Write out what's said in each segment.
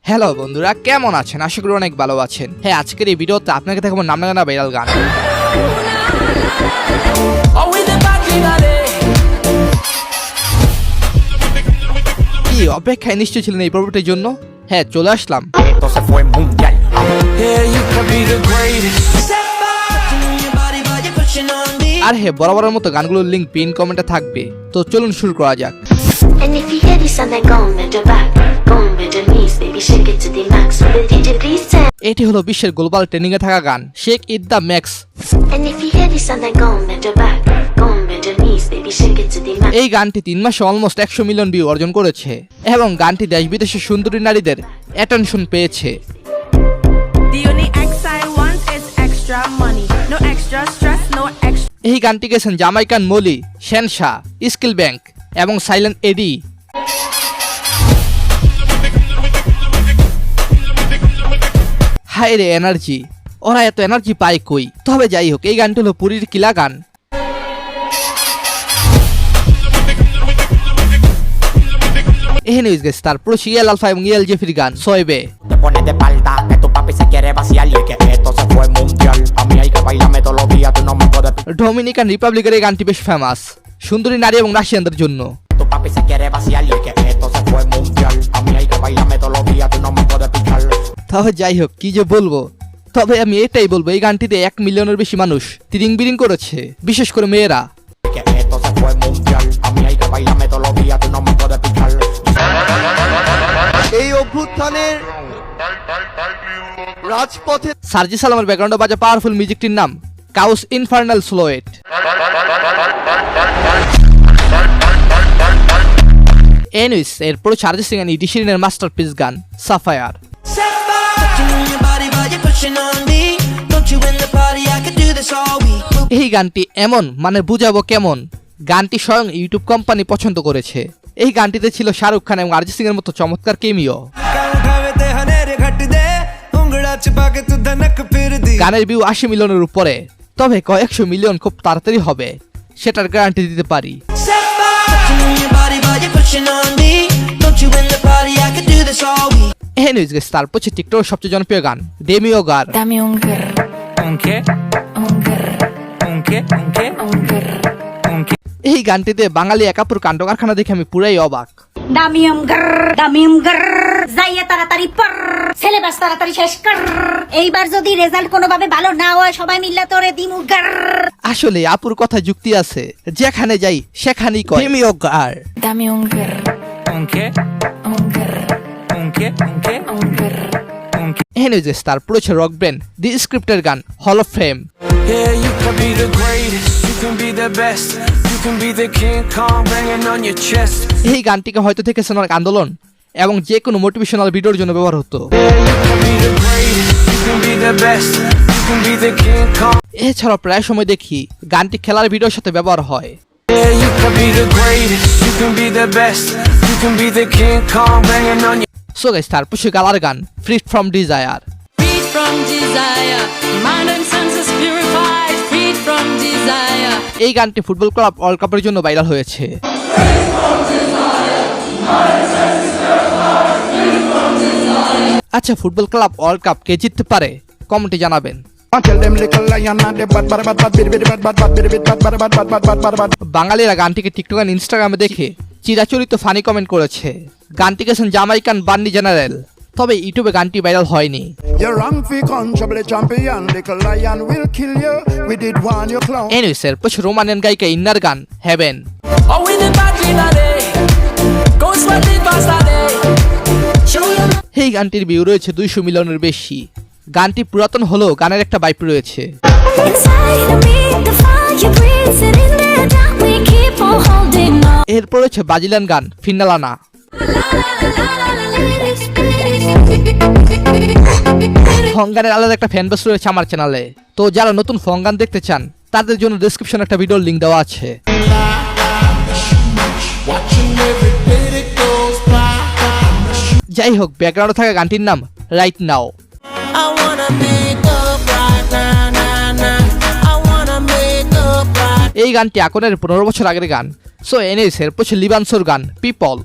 Hello বন্ধুরা, কেমন আছেন? আশা করি অনেক ভালো আছেন। হ্যাঁ, আজকের এই ভিডিওতে আপনাকে দেখাবো নাম না জানা ভাইরাল গান। কি অপেক্ষায় নিশ্চয় ছিলেন এই পর্বটির জন্য? হ্যাঁ, চলে আসলাম। আর হ্যাঁ, বরাবরের মতো গানগুলোর লিঙ্ক পিন কমেন্টে থাকবে। তো চলুন শুরু করা যাক। And if you hear this and then go on bend your back, go on bend your knees, baby shake it to the max. Will the DJ please tell? এটি হলো বিশ্বের গ্লোবাল ট্রেন্ডিং এ থাকা গান shake it the max. And if you hear this and then go on bend your back, go on bend your knees, baby shake it to the max. এই গানটি 3 মাসে almost 100 million view অর্জন করেছে এবং গানটি দেশ বিদেশের সুন্দরী নারীদের অ্যাটেনশন পেয়েছে। The only X I want is extra money, no extra stress, no extra. এই গানটি গেছেন জামাইকান মলি, শেনশা, স্কিল ব্যাংক এবং সাইলেন্ট এডি। হায় রে এনার্জি, ওরা এত এনার্জি পায় কই? তবে যাই হোক, এই গানটি হলো পুরীর কিলা গান। এই নিউজ গেছে তারপর সিএল আলফা এবং ইএল জেফির গান সোয়েবে। Te pones de espalda, que tu papi se quiere vaciar y que esto se fue mundial. A mí hay que bailarme todos los días, tú no me puedes. Dominican রিপাবলিকের এই গানটি বেশ famous সুন্দরী নারী এবং রাশিয়ানদের জন্য। Tu papi se quiere vaciar y que esto se fue mundial. A mí hay que bailarme todos los días, tú no me puedes pichar. তবে যাই হোক, কি যে বলবো, তবে আমি এটাই বলবো, এই গানটিতে 1 মিলিয়নের বেশি মানুষ তিরিং বিরিং করেছে, বিশেষ করে মেয়েরা। Que esto se fue mundial. A mí hay que bailarme todos los días, tú no me puedes pichar. এই অভ্যুত্থানের রাজপথে সার্জি সালামের ব্যাকগ্রাউন্ডে বাজা পাওয়ারফুল মিউজিকটির নাম কাউস ইনফার্নাল স্লোয়েট। এনিওয়েজ, এরপর সার্জি সিং এন্ড ইডি শিরিনের মাস্টারপিস গান সাফায়ার। এই গানটি এমন, মানে বুঝাবো কেমন, গানটি স্বয়ং ইউটিউব কোম্পানি পছন্দ করেছে। এই গানটিতে ছিল শাহরুখ খান এবং অরিজিৎ সিং এর মতো চমৎকার কেমিও। গানের ভিউ 80 মিলিয়নের উপরে, তবে কয়েকশো মিলিয়ন খুব তাড়াতাড়ি হবে, সেটার গ্যারান্টি দিতে পারি। এনিওয়েজ গাইস, তারপর হচ্ছে টিকটকের সবচেয়ে জনপ্রিয় গান ডেমিও গার। Dame un grr, ¿Un qué? un grr, ¿Un qué? ¿Un qué? un grr. ¿Un qué? এই গানটিতে বাঙালি একাপুর কাণ্ড কারখানা দেখে আমি পুরাই অবাক। দামিয়াম গর যাইয়া তাড়াতাড়ি পর সিলেবাস তাড়াতাড়ি শেষ কর। এইবার যদি রেজাল্ট কোনোভাবে ভালো না হয় সবাই মিল্লা তোরে দিমু গর। আসলে আপুর কথা যুক্তি আছে, যেখানে যাই সেখানেই কয় ডেমিও গার। Dame un grr, ¿Un qué? un grr, ¿Un qué? ¿Un qué? un grr. ¿Un qué? Anyways, তারপর হচ্ছে রক ব্যান্ড দি স্ক্রিপ্টের গান hall of fame. Yeah, you can be the greatest, you can be the best, you can be the King Kong banging on your chest. এই গানটিকে হয়তো দেখেছেন অনেক আন্দোলন এবং যে কোনো মোটিভেশনাল ভিডিওর জন্য ব্যবহার হতো। You can be the greatest, you can be the best, you can be the King Kong. এছাড়াও প্রায় সময় দেখি গানটি খেলার ভিডিওর সাথে ব্যবহার হয়। Yeah, you can be the greatest, you can be the best, you can be the King Kong banging on your. So guys, তারপর সে গালার গান freed from desire. Freed from desire, mind and senses purified, freed from desire. এই গানটি football club world কাপের জন্য viral হয়েছে। আচ্ছা, ফুটবল ক্লাব ওয়ার্ল্ড কাপ কে জিততে পারে কমেন্টে জানাবেন। বাঙালিরা গানটিকে টিকটক আর ইনস্টাগ্রামে দেখে চিরাচরিত ফানি কমেন্ট করেছে। গানটি গেছেন জামাইকান বান্নি জেনারেল, তবে ইউটিউবে গানটি ভাইরাল হয়নি। এনিওয়েজ, এরপর রোমানিয়ান গায়িকা ইন্নার গান haven. Oh, we the bad day, go sweaty fast day. Show you. এই গানটির ভিউ রয়েছে 200 মিলিয়নের বেশি। গানটি পুরাতন হলেও গানের একটা ভাইব রয়েছে। Inside of me, the fire breathes it in there, that we keep on holding on. এরপর রয়েছে ব্রাজিলিয়ান গান ফিনালানা। ফঙ্গানের আলাদা একটা ফ্যান বেস রয়েছে আমার চ্যানেলে, তো যারা নতুন ফঙ্গান দেখতে চান তাদের জন্য ডেসক্রিপশনে একটা ভিডিওর লিংক দেওয়া আছে। যাই হোক, ব্যাকগ্রাউন্ডে থাকা গানটির নাম right now. I wanna make up right now, now, now. I wanna make up right. এই গানটি আকনের 15 বছর আগের গান। সো এনিওয়েজ, এরপর লিবানসোর গান people.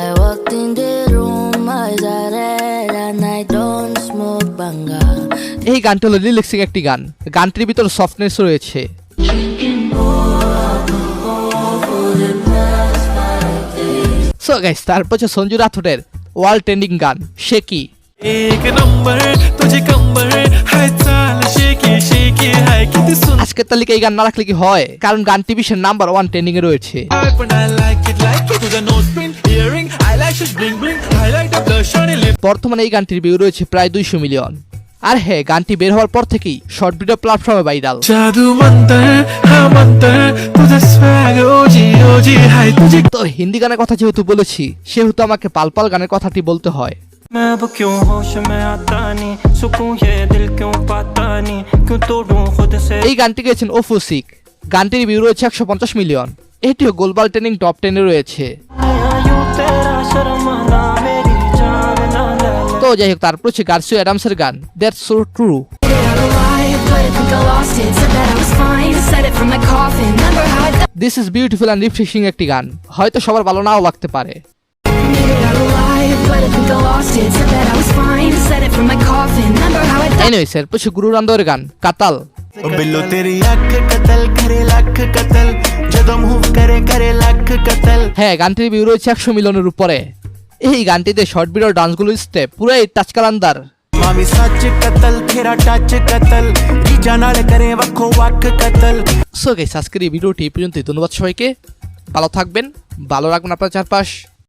I walked in the room, eyes are red. and I don't smoke banga. এই গানটি হলো লিরিক্সিং একটি গান। গানটির ভিতর সফটনেস রয়েছে। সো গাইস, তারপর হচ্ছে সঞ্জু রাথোডের ওয়ার্ল্ড ট্রেন্ডিং গান শেকি। एक नंबर तुझे कंबर हाय चाल शेकी शेकी हाय किती सुंदर আজকের তালিকায় এই গান না রাখলে কি হয়, কারণ গানটি বিশ্বের নাম্বার 1 ট্রেন্ডিং এ রয়েছে। पण I like it तुझा nose pin earring eyelashes bling bling highlight the blush on your lip বর্তমানে এই গানটির ভিউ রয়েছে প্রায় 200 মিলিয়ন। আর হ্যাঁ, গানটি বের হওয়ার পর থেকেই শর্ট ভিডিও প্ল্যাটফর্মে ভাইরাল। जादू मंतर हाँ मंतर तुझा swag ओजी ओजी हाय तुझे তো হিন্দি গানের কথা যেহেতু বলেছি, সেহেতু আমাকে পালপাল গানের কথাটি বলতে হয়। मैं अब क्यों होश में आता नहीं सुकून ये दिल क्यों पाता नहीं क्यों तोड़ूं खुद से এই গানটি গেয়েছেন ওফুসিক। গানটির ভিউ রয়েছে 150 মিলিয়ন। এটিও গ্লোবাল ট্রেন্ডিং টপ 10 এ রয়েছে। आया यूं तेरा शर्माना मेरी जान ना ले ले তো যাই হোক, তারপর হচ্ছে গার্সিও অ্যাডামসের গান that's so true. This is beautiful and refreshing একটি গান, হয়তো সবার ভালো নাও লাগতে পারে। এনিওয়েজ, এরপর হচ্ছে গুরু রামদেবের গান কাতাল। बिल्लो तेरी अख कतल करे लख कतल जदों मूव करे करे लख कतल হ্যাঁ, গানটির ভিউ রয়েছে 100 মিলিয়নের উপরে। এই গানটিতে শর্ট ভিডিও ডান্সগুলো স্টেপ পুরাই টাচ কালান্দার। मामी सच कतल तेरा टच कतल जीजा नाल करे वखो वख कतल সো গাইস, আজকের এই ভিডিওটি এই পর্যন্তই। ধন্যবাদ সবাইকে, ভালো থাকবেন, ভালো রাখবেন আপনার চারপাশ।